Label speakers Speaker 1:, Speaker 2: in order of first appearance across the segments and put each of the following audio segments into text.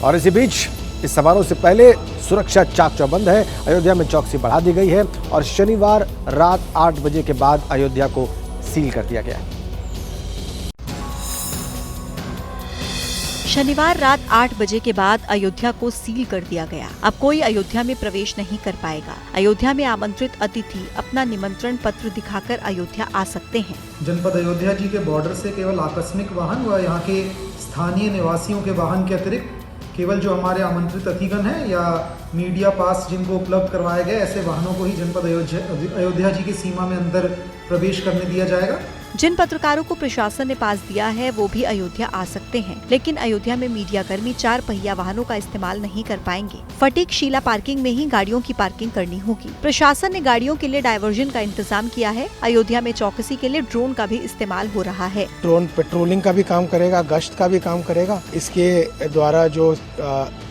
Speaker 1: और इसी बीच इस समारोह से पहले सुरक्षा चाक चौबंद है। अयोध्या में चौकसी बढ़ा दी गई है और शनिवार रात 8 बजे के बाद अयोध्या को सील कर दिया गया है।
Speaker 2: शनिवार रात 8 बजे के बाद अयोध्या को सील कर दिया गया। अब कोई अयोध्या में प्रवेश नहीं कर पाएगा। अयोध्या में आमंत्रित अतिथि अपना निमंत्रण पत्र दिखाकर अयोध्या आ सकते हैं।
Speaker 3: जनपद अयोध्या जी के बॉर्डर से केवल आकस्मिक वाहन व यहाँ के स्थानीय निवासियों के वाहन के अतिरिक्त केवल जो हमारे आमंत्रित अतिथिगण हैं या मीडिया पास जिनको उपलब्ध करवाए गए ऐसे वाहनों को ही जनपद अयोध्या जी की सीमा में अंदर प्रवेश करने दिया जाएगा।
Speaker 2: जिन पत्रकारों को प्रशासन ने पास दिया है वो भी अयोध्या आ सकते हैं, लेकिन अयोध्या में मीडिया कर्मी 4 पहिया वाहनों का इस्तेमाल नहीं कर पाएंगे। फटीक शीला पार्किंग में ही गाड़ियों की पार्किंग करनी होगी। प्रशासन ने गाड़ियों के लिए डायवर्जन का इंतजाम किया है। अयोध्या में चौकसी के लिए ड्रोन का भी इस्तेमाल हो रहा है।
Speaker 4: ड्रोन पेट्रोलिंग का भी काम करेगा, गश्त का भी काम करेगा। इसके द्वारा जो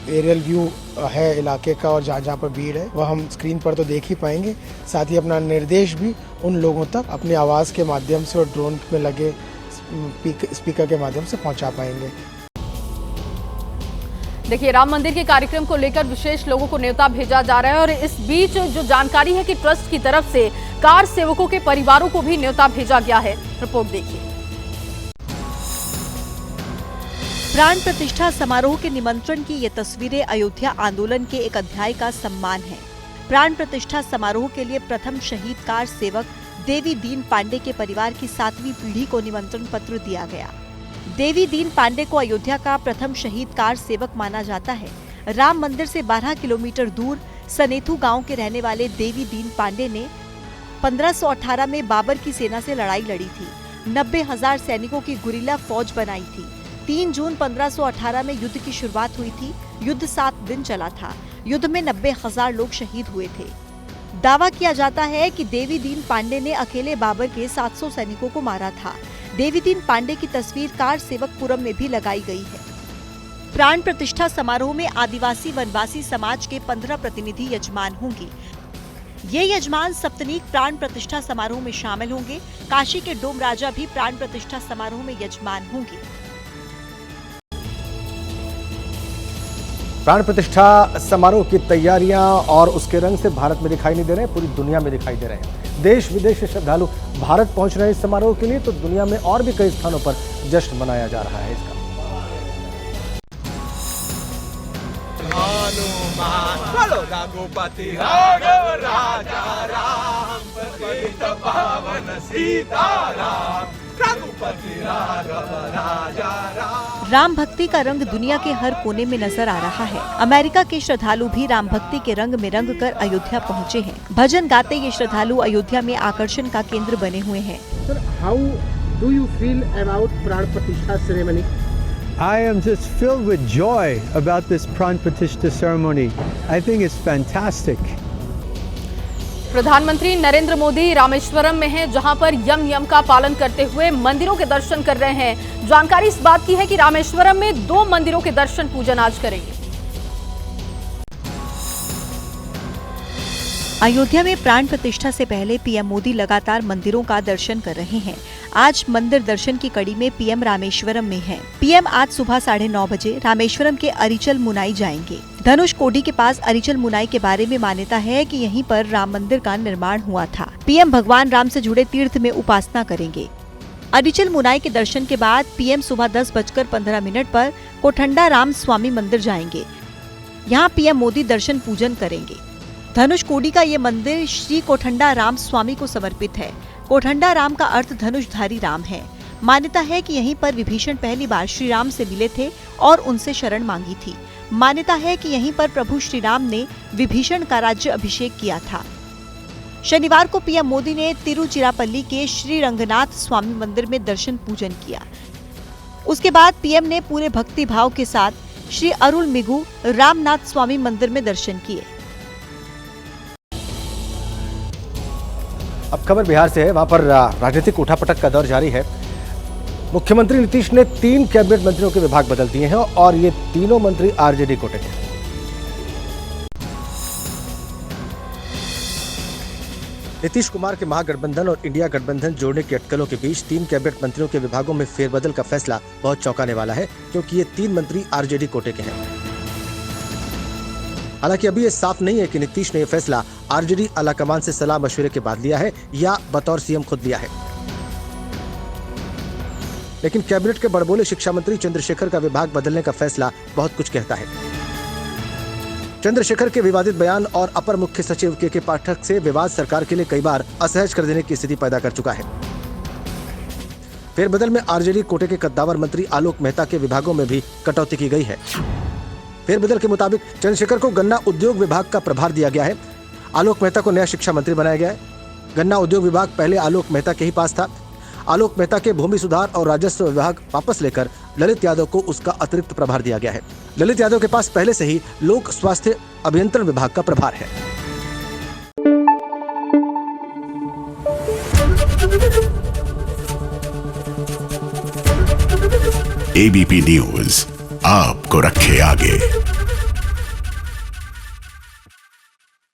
Speaker 4: एरियल व्यू है इलाके का और जहाँ पर भीड़ है वह हम स्क्रीन पर तो देख ही पाएंगे। साथ ही अपना निर्देश भी उन लोगों तक अपनी आवाज़ के माध्यम से और ड्रोन में लगे स्पीकर के माध्यम से पहुंचा पाएंगे।
Speaker 5: देखिए, राम मंदिर के कार्यक्रम को लेकर विशेष लोगों को न्योता भेजा जा रहा है और इस बीच जो जानकारी है कि ट्रस्ट की तरफ से कार सेवकों के परिवारों को भी न्योता भेजा गया है। रिपोर्ट देखिए।
Speaker 2: प्राण प्रतिष्ठा समारोह के निमंत्रण की ये तस्वीरें अयोध्या आंदोलन के एक अध्याय का सम्मान है। प्राण प्रतिष्ठा समारोह के लिए प्रथम शहीद कार सेवक देवी दीन पांडे के परिवार की 7वीं पीढ़ी को निमंत्रण पत्र दिया गया। देवी दीन पांडे को अयोध्या का प्रथम शहीद कार सेवक माना जाता है। राम मंदिर से 12 किलोमीटर दूर सनेथू गांव के रहने वाले देवी दीन पांडे ने 1518 में बाबर की सेना से लड़ाई लड़ी थी। 90,000 सैनिकों की गुरिल्ला फौज बनाई थी। 3 जून 1518 में युद्ध की शुरुआत हुई थी। युद्ध 7 दिन चला था। युद्ध में 90,000 लोग शहीद हुए थे। दावा किया जाता है कि देवी दीन पांडे ने अकेले बाबर के 700 सैनिकों को मारा था। देवी दीन पांडे की तस्वीर कार सेवकपुरम में भी लगाई गई है। प्राण प्रतिष्ठा समारोह में आदिवासी वनवासी समाज के 15 प्रतिनिधि यजमान होंगे। ये यजमान सप्तनीक प्राण प्रतिष्ठा समारोह में शामिल होंगे। काशी के डोम राजा भी प्राण प्रतिष्ठा समारोह में यजमान होंगे।
Speaker 1: प्राण प्रतिष्ठा समारोह की तैयारियां और उसके रंग से भारत में दिखाई नहीं दे रहे हैं, पूरी दुनिया में दिखाई दे रहे हैं। देश विदेश से श्रद्धालु भारत पहुंच रहे हैं इस समारोह के लिए, तो दुनिया में और भी कई स्थानों पर जश्न मनाया जा रहा है इसका।
Speaker 2: राम भक्ति का रंग दुनिया के हर कोने में नजर आ रहा है। अमेरिका के श्रद्धालु भी राम भक्ति के रंग में रंग कर अयोध्या पहुंचे हैं। भजन गाते ये श्रद्धालु अयोध्या में आकर्षण का केंद्र बने हुए हैं।
Speaker 6: Sir, how do you feel about Pran Pratishtha ceremony?
Speaker 7: I am just filled with joy about this Pran Pratishtha ceremony. I think it's fantastic.
Speaker 5: प्रधानमंत्री नरेंद्र मोदी रामेश्वरम में हैं, जहां पर यम का पालन करते हुए मंदिरों के दर्शन कर रहे हैं। जानकारी इस बात की है कि रामेश्वरम में 2 मंदिरों के दर्शन पूजन आज करेंगे।
Speaker 2: अयोध्या में प्राण प्रतिष्ठा से पहले पीएम मोदी लगातार मंदिरों का दर्शन कर रहे हैं। आज मंदिर दर्शन की कड़ी में पीएम रामेश्वरम में हैं। पीएम आज सुबह 9:30 बजे रामेश्वरम के अरिचल मुनाई जाएंगे। धनुषकोडी के पास अरिचल मुनाई के बारे में मान्यता है कि यहीं पर राम मंदिर का निर्माण हुआ था। पीएम भगवान राम से जुड़े तीर्थ में उपासना करेंगे। अरिचल मुनाई के दर्शन के बाद पीएम सुबह 10:15 पर कोठंडा राम स्वामी मंदिर जाएंगे। यहाँ पीएम मोदी दर्शन पूजन करेंगे। धनुषकोडी का ये मंदिर श्री कोठंडा राम स्वामी को समर्पित है। कोठंडा राम का अर्थ धनुषधारी राम है। मान्यता है कि यहीं पर विभीषण पहली बार श्री राम से मिले थे और उनसे शरण मांगी थी। मान्यता है कि यहीं पर प्रभु श्री राम ने विभीषण का राज्य अभिषेक किया था। शनिवार को पीएम मोदी ने तिरुचिरापल्ली के श्री रंगनाथ स्वामी मंदिर में दर्शन पूजन किया। उसके बाद पीएम ने पूरे भक्ति भाव के साथ श्री अरुलमिगु रामनाथ स्वामी मंदिर में दर्शन किए।
Speaker 1: अब खबर बिहार से है, वहां पर राजनीतिक उठापटक का दौर जारी है। मुख्यमंत्री नीतीश ने 3 कैबिनेट मंत्रियों के विभाग बदल दिए हैं और ये तीनों मंत्री आरजेडी कोटे के हैं। नीतीश कुमार के महागठबंधन और इंडिया गठबंधन जोड़ने की अटकलों के बीच 3 कैबिनेट मंत्रियों के विभागों में फेरबदल का फैसला बहुत चौंकाने वाला है, क्योंकि ये 3 मंत्री आरजेडी कोटे के हैं। हालांकि अभी ये साफ नहीं है कि नीतीश ने यह फैसला आरजेडी आलाकमान से सलाह मशवरे के बाद लिया है या बतौर सीएम खुद लिया है। लेकिन कैबिनेट के बड़बोले शिक्षा मंत्री चंद्रशेखर का विभाग बदलने का फैसला बहुत कुछ कहता है। चंद्रशेखर के विवादित बयान और अपर मुख्य सचिव के पाठक से विवाद सरकार के लिए कई बार असहज कर देने की स्थिति पैदा कर चुका है। फेरबदल में आरजेडी कोटे के कद्दावर मंत्री आलोक मेहता के विभागों में भी कटौती की गई है। फेरबदल के मुताबिक चंद्रशेखर को गन्ना उद्योग विभाग का प्रभार दिया गया है। आलोक मेहता को नया शिक्षा मंत्री बनाया गया है। गन्ना उद्योग विभाग पहले आलोक मेहता के ही पास था। आलोक मेहता के भूमि सुधार और राजस्व विभाग वापस लेकर ललित यादव को उसका अतिरिक्त प्रभार दिया गया है। ललित यादव के पास पहले से ही लोक स्वास्थ्य अभियंत्रण विभाग का प्रभार है।
Speaker 8: एबीपी न्यूज आपको रखे आगे।